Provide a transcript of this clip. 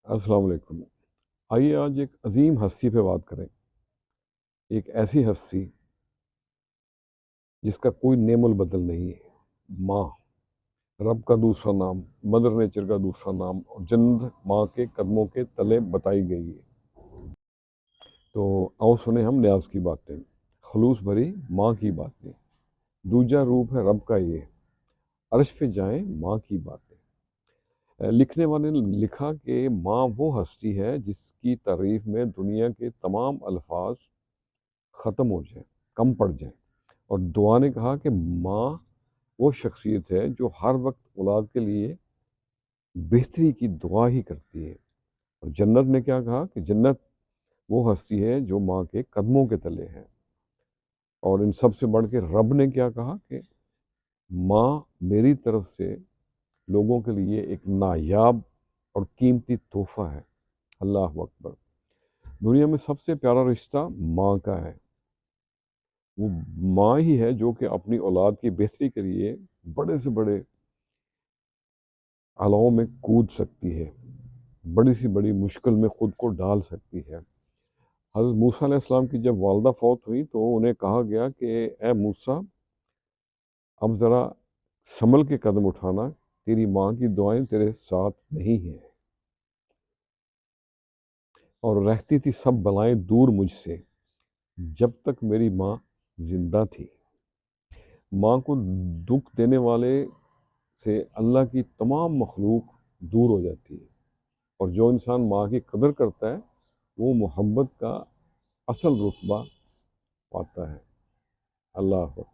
السلام علیکم۔ آئیے آج ایک عظیم ہستی پہ بات کریں، ایک ایسی ہستی جس کا کوئی نعم البدل نہیں ہے، ماں، رب کا دوسرا نام، مدر نیچر کا دوسرا نام، اور جنت ماں کے قدموں کے تلے بتائی گئی ہے۔ تو آؤ سنیں ہم نیاز کی باتیں، خلوص بھری ماں کی باتیں، دوجا روپ ہے رب کا یہ، عرش پہ جائیں ماں کی باتیں۔ لکھنے والے نے لکھا کہ ماں وہ ہستی ہے جس کی تعریف میں دنیا کے تمام الفاظ ختم ہو جائیں، کم پڑ جائیں، اور دعا نے کہا کہ ماں وہ شخصیت ہے جو ہر وقت اولاد کے لیے بہتری کی دعا ہی کرتی ہے۔ اور جنت نے کیا کہا کہ جنت وہ ہستی ہے جو ماں کے قدموں کے تلے ہے۔ اور ان سب سے بڑھ کے رب نے کیا کہا کہ ماں میری طرف سے لوگوں کے لیے ایک نایاب اور قیمتی تحفہ ہے۔ اللہ اکبر۔ دنیا میں سب سے پیارا رشتہ ماں کا ہے۔ وہ ماں ہی ہے جو کہ اپنی اولاد کی بہتری کے لیے بڑے سے بڑے علاؤں میں کود سکتی ہے، بڑی سی بڑی مشکل میں خود کو ڈال سکتی ہے۔ حضرت موسیٰ علیہ السلام کی جب والدہ فوت ہوئی تو انہیں کہا گیا کہ اے موسیٰ، اب ذرا سنبھل کے قدم اٹھانا، تیری ماں کی دعائیں تیرے ساتھ نہیں ہیں۔ اور رہتی تھی سب بلائیں دور مجھ سے جب تک میری ماں زندہ تھی۔ ماں کو دکھ دینے والے سے اللہ کی تمام مخلوق دور ہو جاتی ہے، اور جو انسان ماں کی قدر کرتا ہے وہ محبت کا اصل رتبہ پاتا ہے۔ اللہ حافظ۔